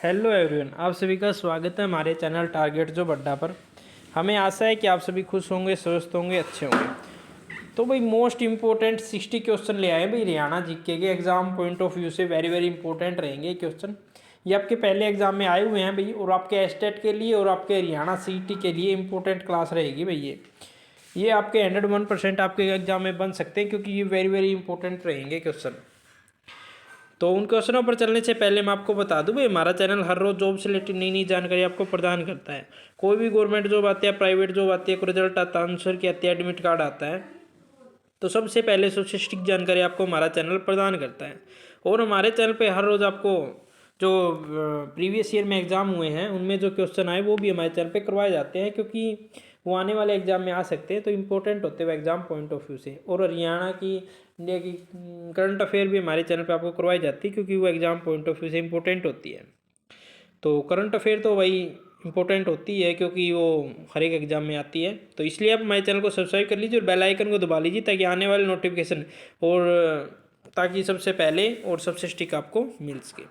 Hello everyone, आप सभी का स्वागत है हमारे चैनल टारगेट जो अड्डा पर। हमें आशा है कि आप सभी खुश होंगे, स्वस्थ होंगे, अच्छे होंगे। तो भाई मोस्ट इंपॉर्टेंट 60 क्वेश्चन ले आए भाई हरियाणा जीके के एग्जाम पॉइंट ऑफ व्यू से। वेरी वेरी इंपॉर्टेंट रहेंगे क्वेश्चन। ये आपके पहले एग्जाम में आए हुए हैं भाई, और आपके एस्टेट के लिए और आपके हरियाणा सीईटी के लिए इंपॉर्टेंट क्लास रहेगी भाई। ये आपके 101% आपके एग्जाम में बन सकते हैं, क्योंकि ये वेरी वेरी इंपॉर्टेंट रहेंगे क्वेश्चन। तो उन क्वेश्चनों पर चलने से पहले मैं आपको बता दूं भाई, हमारा चैनल हर रोज़ जॉब से रिलेटेड नई नई जानकारी आपको प्रदान करता है। कोई भी गवर्नमेंट जॉब आती है, प्राइवेट जॉब आती है, कोई रिजल्ट आता है, आंसर की आती है, एडमिट कार्ड आता है, तो सबसे पहले सबसे स्ट्रिक्ट जानकारी आपको हमारा चैनल प्रदान करता है। और हमारे चैनल पर हर रोज़ आपको जो प्रीवियस ईयर में एग्ज़ाम हुए हैं उनमें जो क्वेश्चन आए वो भी हमारे चैनल पे करवाए जाते हैं, क्योंकि वो आने वाले एग्जाम में आ सकते हैं, तो इम्पोर्टेंट होते हैं एग्जाम पॉइंट ऑफ व्यू से। और हरियाणा की, इंडिया की करंट अफेयर भी हमारे चैनल पे आपको करवाई जाती है, क्योंकि वो एग्जाम पॉइंट ऑफ व्यू से इम्पोर्टेंट होती है। तो करंट अफेयर तो भाई इंपॉर्टेंट होती है, क्योंकि वो हर एक एग्जाम में आती है। तो इसलिए आप हमारे चैनल को सब्सक्राइब कर लीजिए और बेल आइकन को दबा लीजिए, ताकि आने वाले नोटिफिकेशन और ताकि सबसे पहले और सबसे स्टिक आपको मिल सके।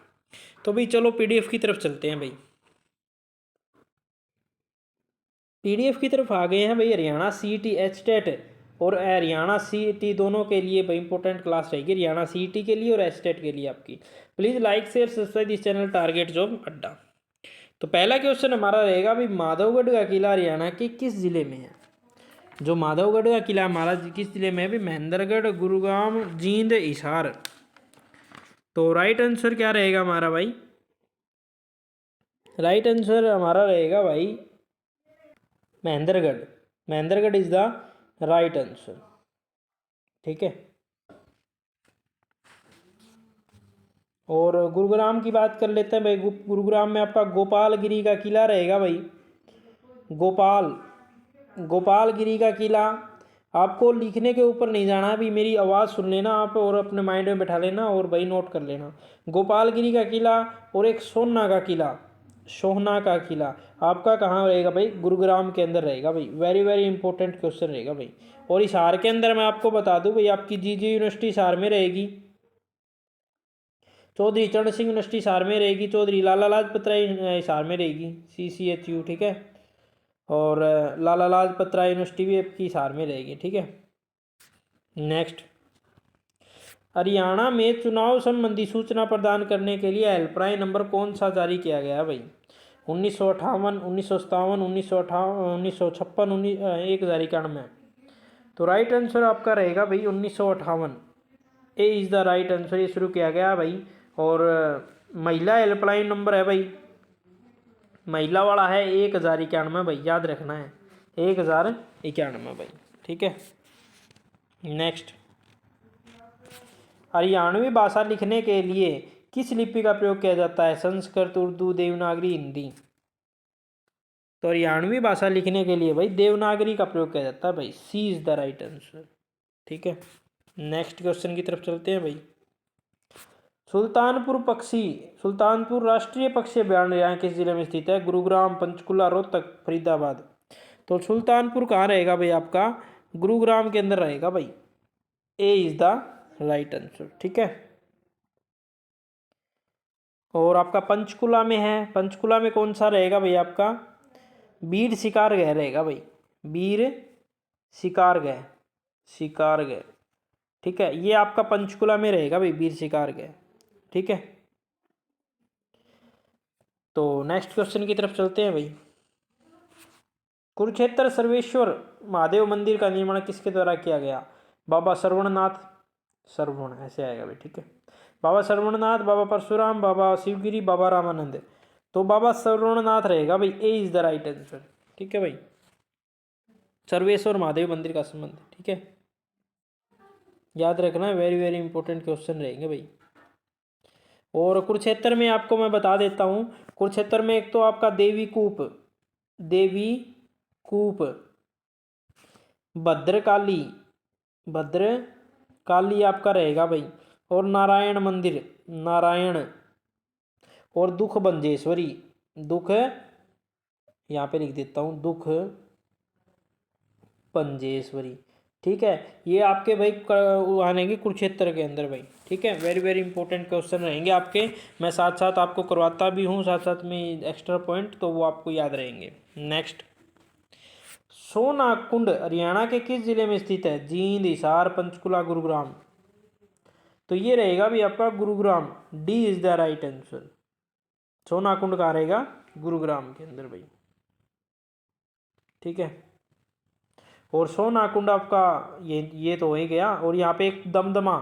तो भाई चलो पीडीएफ की तरफ चलते हैं भाई। पीडीएफ की तरफ आ गए हैं भाई। हरियाणा सीईटी एचटेट और हरियाणा सीईटी दोनों के लिए भाई इंपॉर्टेंट क्लास रहेगी, हरियाणा सीईटी के लिए और एचटेट के लिए आपकी। प्लीज़ लाइक शेयर सब्सक्राइब इस चैनल टारगेट जॉब अड्डा। तो पहला क्वेश्चन हमारा रहेगा भाई, माधवगढ़ का किला हरियाणा के किस जिले में है? जो माधवगढ़ का किला हमारा किस जिले में है भाई? महेंद्रगढ़, गुरुग्राम, जींद, हिसार। तो राइट आंसर क्या रहेगा हमारा भाई? राइट आंसर हमारा रहेगा भाई Mahendragarh. Mahendragarh is the right answer. ठीक है। और गुरुग्राम की बात कर लेते हैं भाई। गुरुग्राम में आपका गोपालगिरी का किला रहेगा भाई। गोपालगिरी का किला। आपको लिखने के ऊपर नहीं जाना है भाई, मेरी आवाज़ सुन लेना आप और अपने माइंड में बैठा लेना और भाई नोट कर लेना। गोपालगिरी का किला और एक सोहना का किला आपका कहाँ रहेगा भाई? गुरुग्राम के अंदर रहेगा भाई। वेरी वेरी इंपॉर्टेंट क्वेश्चन रहेगा भाई। और हिसार के अंदर मैं आपको बता दूं भाई, आपकी जीजी यूनिवर्सिटी हिसार में रहेगी, चौधरी चरण सिंह यूनिवर्सिटी हिसार में रहेगी, चौधरी लाला लाजपत राय हिसार में रहेगी, CCHU। ठीक है। और लाला लाजपत राय यूनिवर्सिटी भी आपकी हिसार में रहेगी। ठीक है। नेक्स्ट, हरियाणा में चुनाव संबंधी सूचना प्रदान करने के लिए हेल्पलाइन नंबर कौन सा जारी किया गया है भाई? 1958, 1957, 1956, एक जारी में। तो राइट आंसर आपका रहेगा भाई 1958। A is the right answer. ये शुरू किया गया भाई। और महिला हेल्पलाइन नंबर है भाई, महिला वाला है 1091 भाई, याद रखना है 1091 भाई। ठीक है। नेक्स्ट, हरियाणवी भाषा लिखने के लिए किस लिपि का प्रयोग किया जाता है? संस्कृत, उर्दू, देवनागरी, हिंदी। तो हरियाणवी भाषा लिखने के लिए भाई देवनागरी का प्रयोग किया जाता है भाई। सी इज द राइट आंसर। ठीक है। नेक्स्ट क्वेश्चन की तरफ चलते हैं भाई। सुल्तानपुर राष्ट्रीय पक्षी अभ्यारण्य यहाँ किस जिले में स्थित है? गुरुग्राम, पंचकुला, रोहतक, फरीदाबाद। तो सुल्तानपुर कहाँ रहेगा भाई आपका? गुरुग्राम के अंदर रहेगा भाई। A is the right answer. ठीक है। और आपका पंचकुला में है, पंचकुला में कौन सा रहेगा भाई आपका? वीर शिकारगह रहेगा भाई। वीर शिकारगह। ठीक है। ये आपका पंचकुला में रहेगा भाई, वीर शिकारगह। ठीक है। तो नेक्स्ट क्वेश्चन की तरफ चलते हैं भाई। कुरुक्षेत्र सर्वेश्वर महादेव मंदिर का निर्माण किसके द्वारा किया गया? बाबा सरवण ऐसे आएगा भाई। ठीक है। बाबा सरवणनाथ, बाबा परशुराम, बाबा शिवगिरी, बाबा रामानंद। तो बाबा सरवणनाथ रहेगा भाई। A is the right answer. ठीक है भाई। सर्वेश्वर महादेव मंदिर का संबंध। ठीक है। याद रखना, वेरी वेरी इंपॉर्टेंट क्वेश्चन रहेंगे भाई। और कुरुक्षेत्र में आपको मैं बता देता हूँ, कुरुक्षेत्र में एक तो आपका देवी कूप, भद्रकाली आपका रहेगा भाई। और नारायण मंदिर, और दुख यहाँ पे लिख देता हूँ, दुख पंजेश्वरी। ठीक है, ये आपके भाई आनेंगे कुरुक्षेत्र के अंदर भाई। ठीक है, वेरी वेरी इंपॉर्टेंट क्वेश्चन रहेंगे आपके। मैं साथ साथ आपको करवाता भी हूँ, साथ साथ में एक्स्ट्रा पॉइंट, तो वो आपको याद रहेंगे। नेक्स्ट, सोनाकुंड हरियाणा के किस जिले में स्थित है? जींद, हिसार, पंचकुला, गुरुग्राम। तो ये रहेगा भी आपका Gurugram, D is the right answer. Sonakund कहाँ रहेगा? गुरुग्राम के अंदर भाई। ठीक है, और सोनाकुंड आपका ये तो हो ही गया। और यहाँ पे एक दमदमा,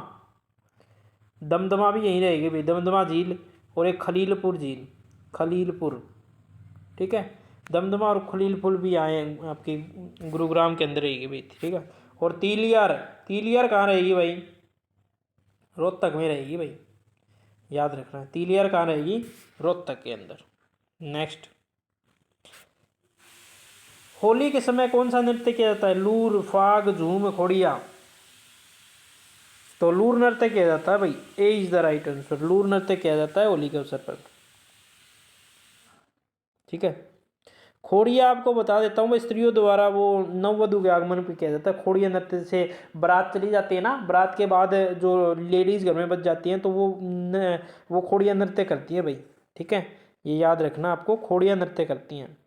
दमदमा भी यहीं रहेगी भाई, दमदमा झील। और एक खलीलपुर झील, खलीलपुर। ठीक है, दमदमा और खलीलपुर भी आए आपकी गुरुग्राम के अंदर रहेगी भाई। ठीक है, और तीलियार, तीलियार कहाँ रहेगी भाई? रोहतक में रहेगी भाई, याद रखना। तीलियार कहाँ रहेगी? रोहतक के अंदर। नेक्स्ट, होली के समय कौन सा नृत्य किया जाता है? लूर, फाग, झूम, खोड़िया। तो लूर नृत्य किया जाता है भाई, A is the right answer. लूर नृत्य किया जाता है होली के अवसर पर। ठीक है, खोड़िया आपको बता देता हूँ भाई, स्त्रियों द्वारा वो नववधु के आगमन पर किया जाता है। खोड़िया नृत्य से बारात चली जाती है ना, बारात के बाद जो लेडीज घर में बच जाती हैं तो वो खोड़िया नृत्य करती है भाई। ठीक है, ये याद रखना आपको, खोड़िया नृत्य करती हैं।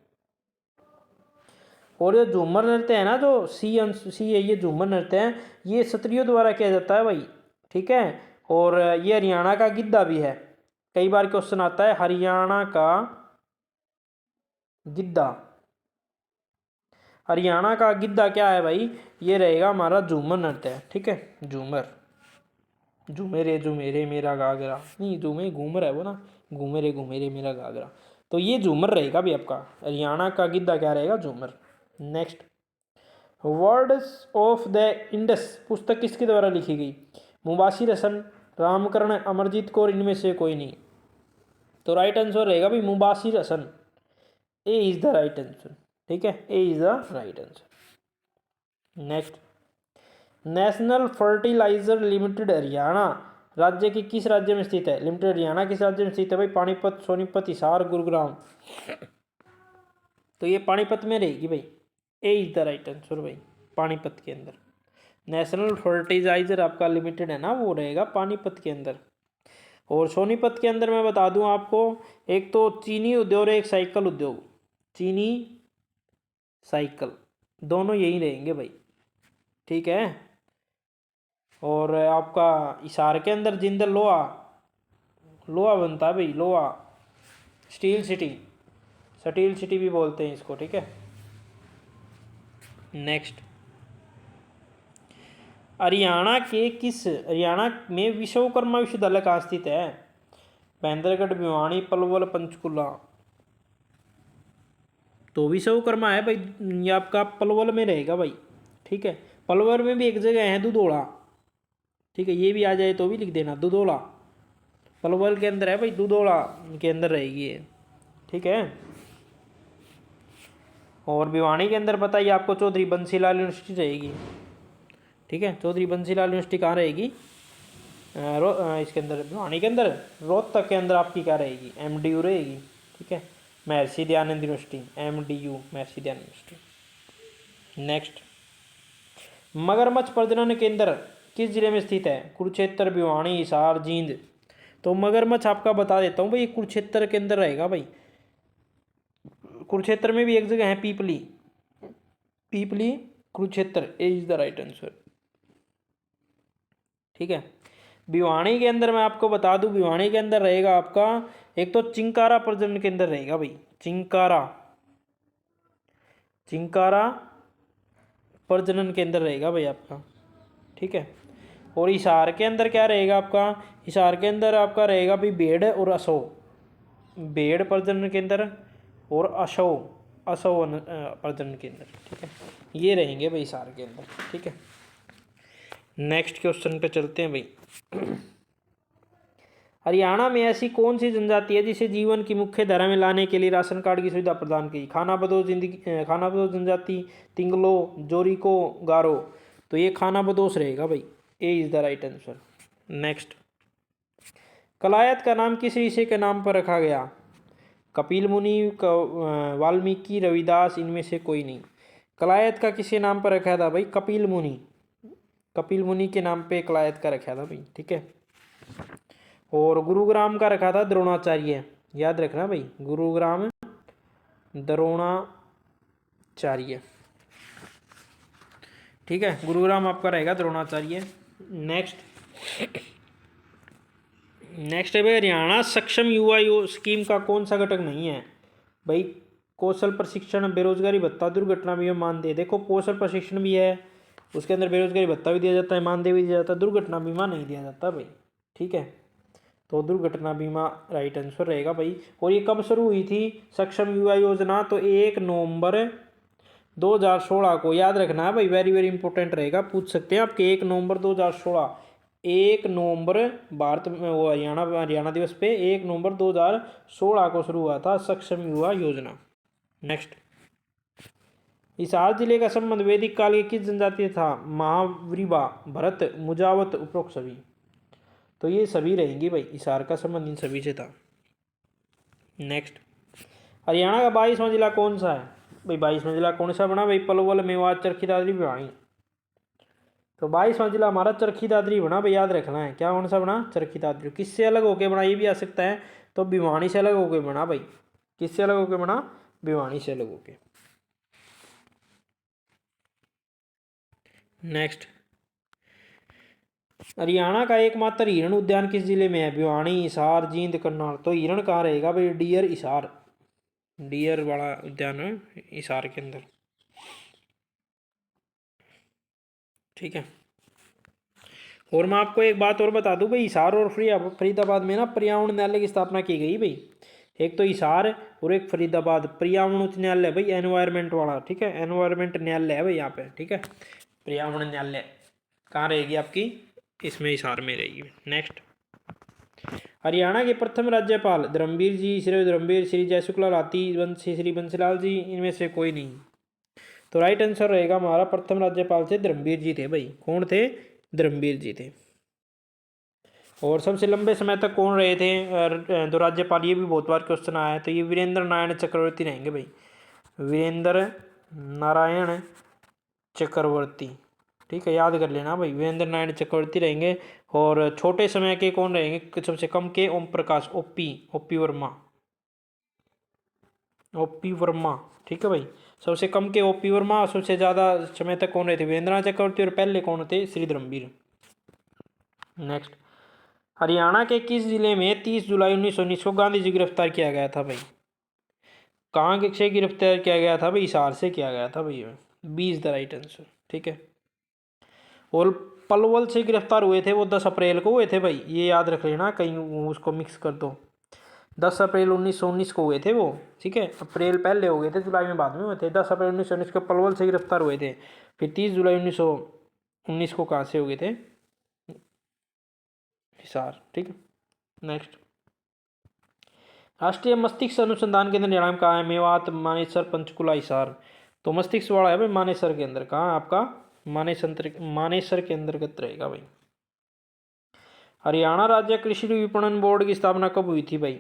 और ये झूमर नृत्य है ना, जो सी है, ये झूमर नृत्य है, ये स्त्रियों द्वारा किया जाता है भाई। ठीक है, और ये हरियाणा का गिद्धा भी है। कई बार क्वेश्चन आता है, हरियाणा का गिद्धा। हरियाणा का गिद्धा क्या है भाई? ये रहेगा हमारा झूमर नृत्य है। ठीक है, झूमर, झूमेरे झूमेरे मेरा घाघरा, नहीं झूमे घूमर है वो ना, घूमेरे मेरा घाघरा। तो ये झूमर रहेगा भी आपका, हरियाणा का गिद्धा क्या रहेगा? झूमर। Next, words of the Indus पुस्तक किसके द्वारा लिखी गई? मुबाशिर हसन, रामकरण, अमरजीत कौर, इनमें से कोई नहीं। तो राइट आंसर रहेगा भाई Mubashir Hasan, A is the right answer. ठीक है, A is the right answer. Next, national fertilizer limited Haryana राज्य के किस राज्य में स्थित है? लिमिटेड हरियाणा किस राज्य में स्थित है भाई? पानीपत, सोनीपत, हिसार, गुरुग्राम। तो ये पानीपत में रहेगी भाई, A is the right answer भाई, पानीपत के अंदर। नेशनल फर्टिलाइजर आपका लिमिटेड है ना, वो रहेगा पानीपत के अंदर। और सोनीपत के अंदर मैं बता दूं आपको, एक तो चीनी उद्योग और एक साइकिल उद्योग, चीनी साइकिल दोनों यही रहेंगे भाई। ठीक है, और आपका हिसार के अंदर जिंदल लोहा, लोहा बनता है भाई, लोहा, स्टील सिटी, स्टील सिटी भी बोलते हैं इसको। ठीक है, नेक्स्ट, हरियाणा में विश्वकर्मा विश्वविद्यालय कहाँ स्थित है? महेंद्रगढ़, भिवानी, पलवल, पंचकुला। तो विश्वकर्मा है भाई, ये आपका पलवल में रहेगा भाई। ठीक है, पलवल में भी एक जगह है दुधोला। ठीक है, ये भी आ जाए तो भी लिख देना, दुधोला पलवल के अंदर है भाई, दुधोला के अंदर रहेगी ये। ठीक है, और भिवानी के अंदर बताइए आपको चौधरी बंसीलाल यूनिवर्सिटी रहेगी। ठीक है, चौधरी बंसीलाल यूनिवर्सिटी कहाँ रहेगी? इसके अंदर, भिवानी के अंदर। रोहतक के अंदर आपकी क्या रहेगी? MDU रहेगी। ठीक है, Maharshi Dayanand university, MDU Maharshi Dayanand university. Next, मगरमच्छ प्रजनन केंद्र किस जिले में स्थित है? कुरुक्षेत्र, भिवानी, हिसार, जींद। तो मगरमच्छ आपका बता देता हूँ भाई, कुरुक्षेत्र के अंदर रहेगा भाई। कुरुक्षेत्र में भी एक जगह है पीपली, पीपली कुरुक्षेत्र, ए इज द राइट आंसर। ठीक है, भिवानी के अंदर मैं आपको बता दूं, भिवानी के अंदर रहेगा आपका एक तो चिंकारा प्रजनन केंद्र रहेगा भाई, चिंकारा, चिंकारा प्रजनन केंद्र रहेगा भाई आपका। ठीक है, और हिसार के अंदर क्या रहेगा आपका? हिसार के अंदर आपका रहेगा भाई भेड़ और असो, भेड़ प्रजनन केंद्र और असो, असो प्रजनन केंद्र। ठीक है, ये रहेंगे भाई हिसार के अंदर। ठीक है, नेक्स्ट क्वेश्चन पे चलते हैं भाई। हरियाणा में ऐसी कौन सी जनजाति है जिसे जीवन की मुख्य धारा में लाने के लिए राशन कार्ड की सुविधा प्रदान की? खानाबदोश जनजाति, तिंगलो, जोरिको, गारो। तो ये खानाबदोश रहेगा भाई, A is the right answer. Next, Kalayat का नाम किस ऋषि के नाम पर रखा गया? कपिल मुनि, वाल्मीकि, रविदास, इनमें से कोई नहीं। कलायत का किसके नाम पर रखा था भाई? कपिल मुनि। कपिल मुनि के नाम पे कलायत का रखा था भाई, ठीक है। और गुरुग्राम का रखा था द्रोणाचार्य, याद रखना भाई, गुरुग्राम द्रोणाचार्य, ठीक है। गुरुग्राम आपका रहेगा द्रोणाचार्य। नेक्स्ट है भाई, हरियाणा सक्षम युवा स्कीम का कौन सा घटक नहीं है भाई? कौशल प्रशिक्षण, बेरोजगारी भत्ता, दुर्घटना बीमा, मानदेय। देखो कौशल प्रशिक्षण भी है, उसके अंदर बेरोजगारी भत्ता भी दिया जाता है, मानदेय भी दिया जाता है, दुर्घटना बीमा नहीं दिया जाता भाई, ठीक है। तो दुर्घटना बीमा राइट आंसर रहेगा भाई। और ये कब शुरू हुई थी सक्षम युवा योजना? तो 1 नवंबर 2016 को, याद रखना है भाई, वेरी वेरी इंपॉर्टेंट रहेगा, पूछ सकते हैं आपके। 1 नवंबर 2016, 1 नवंबर भारत में वो हरियाणा दिवस पे 1 नवंबर 2016 को शुरू हुआ था सक्षम युवा योजना। नेक्स्ट, हिसार जिले का संबंध वैदिक काल के किस जनजाति से था? महावृबा, भरत, मुजावत, उपरोक्त सभी। तो ये सभी रहेंगी भाई, हिसार का संबंध इन सभी से था। नेक्स्ट, हरियाणा का 22वां जिला कौन सा है भाई? 22वां जिला कौन सा बना भाई? पलवल, मेवात, चरखी दादरी, भिवानी। तो 22वां जिला हमारा चरखी दादरी बना भाई, याद रखना है। क्या कौन सा बना? चरखी दादरी। किससे अलग होके बना ये भी आ सकता है, तो भिवानी से अलग होके बना भाई। किससे अलग होके बना? भिवानी से अलग होके। नेक्स्ट, हरियाणा का एकमात्र हिरण उद्यान किस जिले में है? भिवानी, हिसार, जींद, करनाल। तो हिरण कहाँ रहेगा भाई? डियर, हिसार, डियर वाला उद्यान है हिसार के अंदर, ठीक है। और मैं आपको एक बात और बता दूं भाई, हिसार और फरीदाबाद में ना पर्यावरण न्यायालय की स्थापना की गई भाई। एक तो हिसार और एक फरीदाबाद, पर्यावरण उच्च न्यायालय भाई, एनवायरमेंट वाला, ठीक है। एनवायरमेंट न्यायालय है भाई यहाँ पे, ठीक है। पर्यावरण न्यायालय कहाँ रहेगी आपकी? इसमें, हिसार में रहेगी। नेक्स्ट, हरियाणा के प्रथम राज्यपाल धर्मवीर जी, श्री धर्मवीर, श्री जयशुक्ला लाती, वंशी, श्री बंसीलाल जी, इनमें से कोई नहीं। तो राइट आंसर रहेगा हमारा, प्रथम राज्यपाल थे धर्मवीर जी थे भाई। कौन थे? धर्मवीर जी थे। और सबसे लंबे समय तक कौन रहे थे दो राज्यपाल? ये भी बहुत बार क्वेश्चन आया है, तो ये वीरेंद्र नारायण चक्रवर्ती रहेंगे भाई, वीरेंद्र नारायण चक्रवर्ती, ठीक है, याद कर लेना भाई, वीरेंद्र नारायण चक्रवर्ती रहेंगे। और छोटे समय के कौन रहेंगे सबसे कम के? ओम प्रकाश, ओपी वर्मा, ओपी वर्मा, ठीक है भाई। सबसे कम के ओपी वर्मा, सबसे ज़्यादा समय तक कौन रहे थे? वीरेंद्र नाथ चक्रवर्ती। और पहले कौन थे? श्री धर्मवीर। नेक्स्ट, हरियाणा के किस जिले में 30 जुलाई 1919 को गांधी जी गिरफ्तार किया गया था भाई? कहाँ के से गिरफ्तार किया गया था भाई? हिसार से किया गया था भाई। 20 द राइट आंसर, ठीक है। और पलवल से गिरफ्तार हुए थे वो 10 अप्रैल को हुए थे भाई, ये याद रख लेना, कहीं उसको मिक्स कर दो। 10 अप्रैल 1919 को हुए थे वो, ठीक है। अप्रैल पहले हो गए थे, जुलाई में बाद में हुए थे। 10 अप्रैल 1919 को पलवल से गिरफ्तार हुए थे। फिर 30 जुलाई 1919 को कहाँ से हो गए थे? हिसार, ठीक है। नेक्स्ट, राष्ट्रीय मस्तिष्क अनुसंधान केंद्र हरियाणा में कहाँ है? मेवात, मानेसर, पंचकुला, हिसार। तो मस्तिष्क वाला है भाई मानेसर के अंदर। कहाँ आपका? मानेसर के अंतर्गत रहेगा भाई। हरियाणा राज्य कृषि विपणन बोर्ड की स्थापना कब हुई थी भाई?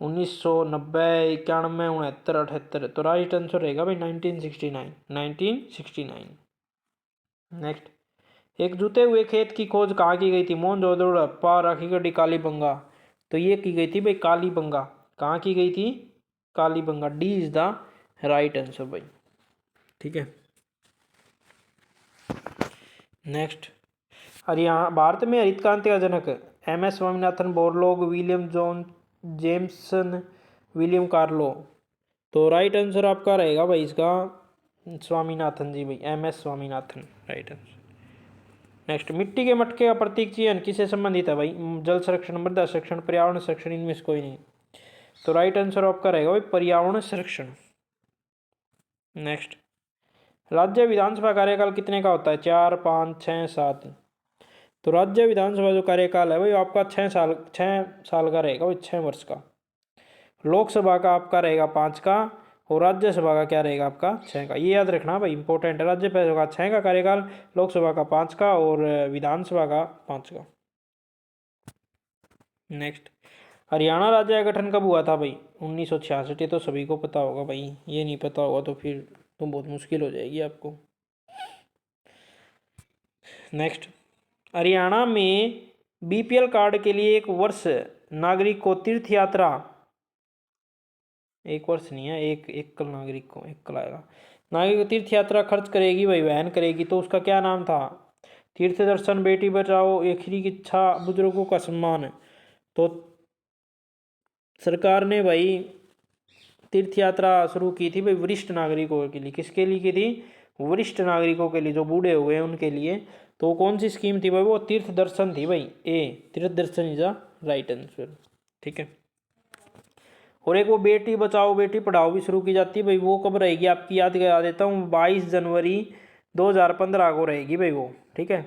1990, 91, 69, 78। तो राइट आंसर रहेगा भाई 1969, 1969। नेक्स्ट, एक जुते हुए खेत की खोज कहाँ की गई थी? मोहनजोदड़ो, हड़प्पा, राखीगढ़ी, कालीबंगा। तो ये की गई थी भाई कालीबंगा। कहाँ की गई थी? Kalibanga. D is the right answer भाई, ठीक है। नेक्स्ट, हरियाणा भारत में हरित क्रांति का जनक M S Swaminathan, Borlaug, William John Jameson, William Carlo. तो राइट आंसर आपका रहेगा भाई इसका स्वामीनाथन जी भाई, M S Swaminathan, right answer. Next, मिट्टी के मटके का प्रतीक चिन्ह किससे संबंधित है भाई? जल संरक्षण, मृदा संरक्षण, पर्यावरण संरक्षण, इनमें से कोई नहीं। तो राइट आंसर आपका रहेगा भाई पर्यावरण संरक्षण। नेक्स्ट, राज्य विधानसभा कार्यकाल कितने का होता है? 4, 5, 6, 7। तो राज्य विधानसभा जो कार्यकाल है भाई आपका 6 साल का रहेगा भाई, 6 वर्ष का। लोकसभा का आपका रहेगा 5 का, और राज्यसभा का क्या रहेगा आपका? 6 का। ये याद रखना भाई, इंपॉर्टेंट है। राज्यसभा का 6 का कार्यकाल, लोकसभा का 5 का, और विधानसभा का 5 का। नेक्स्ट, हरियाणा राज्य का गठन कब हुआ था भाई? 1966। ये तो सभी को पता होगा भाई, ये नहीं पता होगा तो फिर तो बहुत मुश्किल हो जाएगी आपको। नेक्स्ट, हरियाणा में बीपीएल कार्ड के लिए एक वर्ष नागरिक को तीर्थ यात्रा, एक वर्ष नहीं है, एक एकल नागरिक को एकल आएगा, नागरिक को तीर्थ यात्रा खर्च करेगी भाई, वहन करेगी, तो उसका क्या नाम था? तीर्थ दर्शन, बेटी बचाओ, आखिरी की इच्छा, बुजुर्गों का सम्मान। तो सरकार ने भाई तीर्थ यात्रा शुरू की थी भाई वरिष्ठ नागरिकों के लिए। किसके लिए की थी? वरिष्ठ नागरिकों के लिए, जो बूढ़े हुए हैं उनके लिए। तो कौन सी स्कीम थी भाई? वो तीर्थ दर्शन थी भाई। ए तीर्थ दर्शन इज द राइट आंसर। ठीक है। और एक वो बेटी बचाओ बेटी पढ़ाओ भी शुरू की जाती है भाई, वो कब रहेगी आपकी याद करा देता हूँ, 22 जनवरी 2015 को रहेगी भाई वो। ठीक है,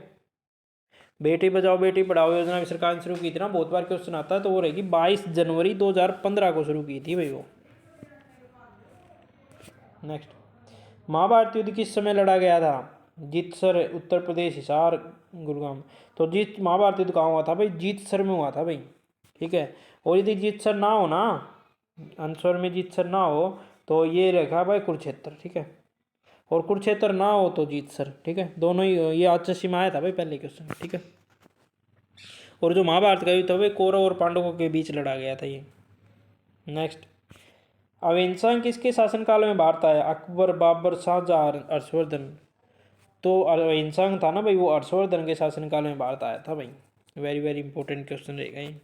बेटी बचाओ बेटी पढ़ाओ योजना भी सरकार ने शुरू की थी ना, बहुत बार क्वेश्चन आता है, तो वो रहेगी 22 जनवरी 2015 को शुरू की थी भाई वो। नेक्स्ट, महाभारत युद्ध किस समय लड़ा गया था? जीतसर, उत्तर प्रदेश, हिसार, गुरुग्राम। तो जीत महाभारत युद्ध कहाँ हुआ था भाई? जीतसर में हुआ था भाई। ठीक है, और यदि जीतसर ना हो ना, आंसर में जीतसर ना हो तो ये रखा भाई कुरुक्षेत्र। ठीक है, और कुरुक्षेत्र ना हो तो जीतसर। ठीक है, दोनों ही, ये आचसी में आया था भाई पहले क्वेश्चन। ठीक है, और जो महाभारत का युद्ध था भाई कौरव और पांडवों के बीच लड़ा गया था ये। नेक्स्ट, अवेंसांग किसके शासनकाल में भारत आया? अकबर, बाबर, शाहजहां, हर्षवर्धन। तो अवेंसांग था ना भाई, वो हर्षवर्धन के शासनकाल में भारत आया था भाई। वेरी वेरी इंपॉर्टेंट क्वेश्चन रहेगा ये।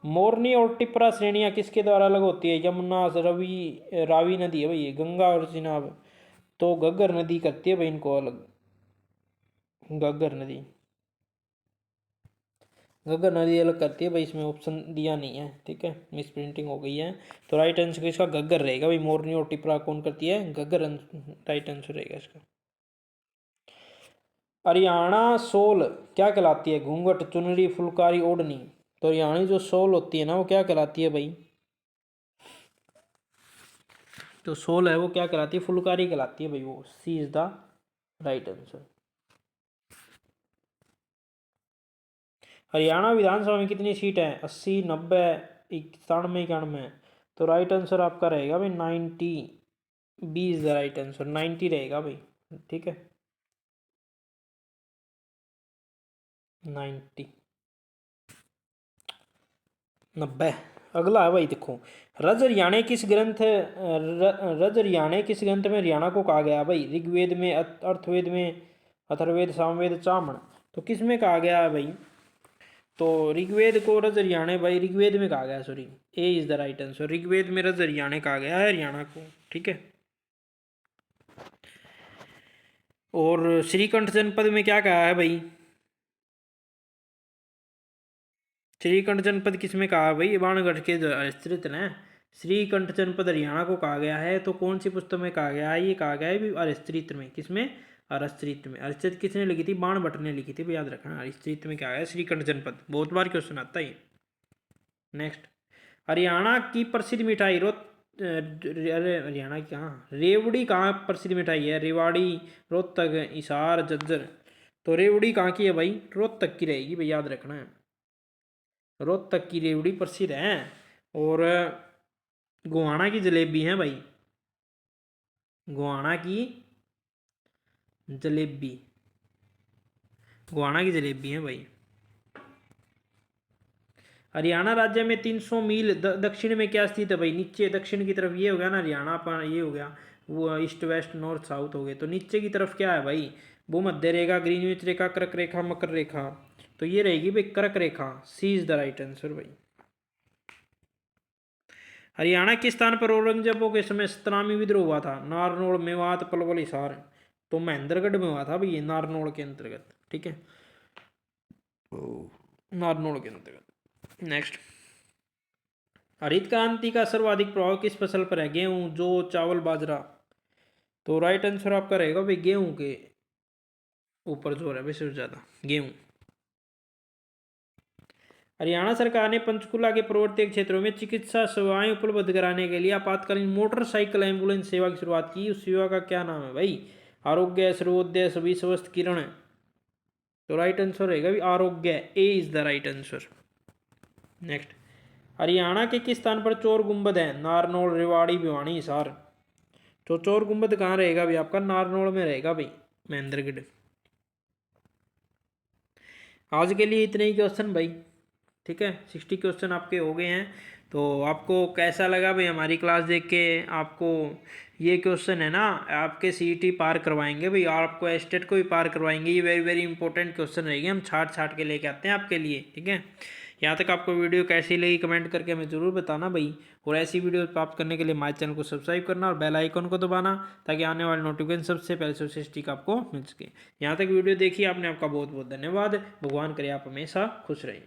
मोरनी और टिपरा श्रेणियां किसके द्वारा अलग होती है? यमुना, रावी नदी है भाई, गंगा और चिनाब। तो घग्गर नदी करती है भाई इनको अलग, घग्गर नदी, घग्गर नदी अलग करती है भाई। इसमें ऑप्शन दिया नहीं है, ठीक है, मिस प्रिंटिंग हो गई है। तो राइट आंसर इसका घग्गर रहेगा भाई। मोरनी और टिपरा कौन करती है? घग्गर राइट आंसर रहेगा इसका। हरियाणा शॉल क्या कहलाती है? घूंघट, चुनरी, फुलकारी, ओढ़नी। तो हरियाणी जो शॉल होती है ना, वो क्या कहलाती है भाई? तो शॉल है वो क्या कहलाती है? फुलकारी कहलाती है भाई वो। C is the right answer. Haryana विधानसभा में कितनी सीट है? 80, 90, 97, 91। तो राइट आंसर आपका रहेगा भाई 90। B is the right answer, 90 रहेगा भाई। ठीक है, 90, 90। अगला है भाई, देखो, रज हरियाणे किस ग्रंथ रज हरियाणे किस ग्रंथ में हरियाणा को कहा गया भाई? ऋग्वेद में, अर्थवेद में, अथर्ववेद, सामवेद, चामड़। तो किस में कहा गया है भाई? तो ऋग्वेद को रज हरियाणे भाई ऋग्वेद में कहा गया है, sorry, A is the right answer. Rigveda में रज हरियाणे कहा गया है हरियाणा को। ठीक है, और श्रीकंठ जनपद में क्या कहा है भाई? श्रीकंठ जनपद किस में कहा है भाई? बाणगढ़ के जो स्थित है, श्रीकंठ जनपद हरियाणा को कहा गया है। तो कौन सी पुस्तक में कहा गया है? ये कहा गया है भी अरिस्त्रित में। किसमें? अरिस्त्रित में। अरिस्त्रित किसने लिखी थी? बाणभट्ट ने लिखी थी, याद रखना। अरिस्त्रित में क्या है? श्रीकंठ जनपद। बहुत बार क्वेश्चन आता है। नेक्स्ट, हरियाणा की प्रसिद्ध मिठाई अरे हरियाणा की कहाँ, रेवड़ी कहाँ प्रसिद्ध मिठाई है? रेवाड़ी, रोहतक, हिसार, झज्जर। तो रेवड़ी कहाँ की है भाई? रोहतक की रहेगी भाई, याद रखना है। रोहतक की रेवड़ी प्रसिद्ध है। और गोहाना की जलेबी है भाई, गोहाना की जलेबी, गोहाना की जलेबी है भाई। हरियाणा राज्य में 300 मील दक्षिण में क्या स्थित है भाई? नीचे दक्षिण की तरफ, ये हो गया ना हरियाणा अपना, ये हो गया वो ईस्ट वेस्ट नॉर्थ साउथ हो गए। तो नीचे की तरफ क्या है भाई? भूमध्य रेखा, ग्रीनविच रेखा, कर्क रेखा, मकर रेखा। तो ये रहेगी भाई कर्क रेखा। सी इज द राइट आंसर भाई। हरियाणा के स्थान पर औरंगजेबों के समय सतनामी विद्रोह हुआ था? नारनौल, मेवात, पलवल, हिसार। तो महेंद्रगढ़ में हुआ था भाई ये, नारनौल के अंतर्गत। ठीक है, नारनौल के अंतर्गत। नेक्स्ट, हरित क्रांति का सर्वाधिक प्रभाव किस फसल पर है? गेहूं, जौ, चावल, बाजरा। तो राइट आंसर आपका रहेगा भाई गेहूं के ऊपर जोर है सबसे ज्यादा, गेहूं। हरियाणा सरकार ने पंचकुला के पर्वतीय क्षेत्रों में चिकित्सा सेवाएं उपलब्ध कराने के लिए आपातकालीन मोटरसाइकिल एम्बुलेंस सेवा की शुरुआत की। उस सेवा का क्या नाम है भाई? आरोग्य, सर्वोदय, सभी स्वस्थ, किरण। तो राइट आंसर रहेगा भी आरोग्य। A is the right answer. Next, Haryana के किस स्थान पर चोर गुंबद है? नारनौल, रेवाड़ी, भिवानी, हिसार। तो चोर गुंबद कहाँ रहेगा भाई आपका? नारनौल में रहेगा भाई, महेंद्रगढ़। आज के लिए इतने ही क्वेश्चन भाई, ठीक है। 60 क्वेश्चन आपके हो गए हैं। तो आपको कैसा लगा भाई हमारी क्लास देख के? आपको ये क्वेश्चन है ना, आपके सीईटी पार करवाएंगे भाई, और आपको एस्टेट को भी पार करवाएंगे। ये वेरी वेरी इंपॉर्टेंट क्वेश्चन रहेंगे, हम छाट छाट के लेके आते हैं आपके लिए, ठीक है। यहाँ तक आपको वीडियो कैसी लगी कमेंट करके हमें ज़रूर बताना भाई। और ऐसी वीडियो प्राप्त करने के लिए हमारे चैनल को सब्सक्राइब करना और बेल आइकन को दबाना, ताकि आने वाले नोटिफिकेशन सबसे पहले सबसे स्टिक आपको मिल सके। यहाँ तक वीडियो देखिए आपने, आपका बहुत बहुत धन्यवाद। भगवान करे आप हमेशा खुश रहें।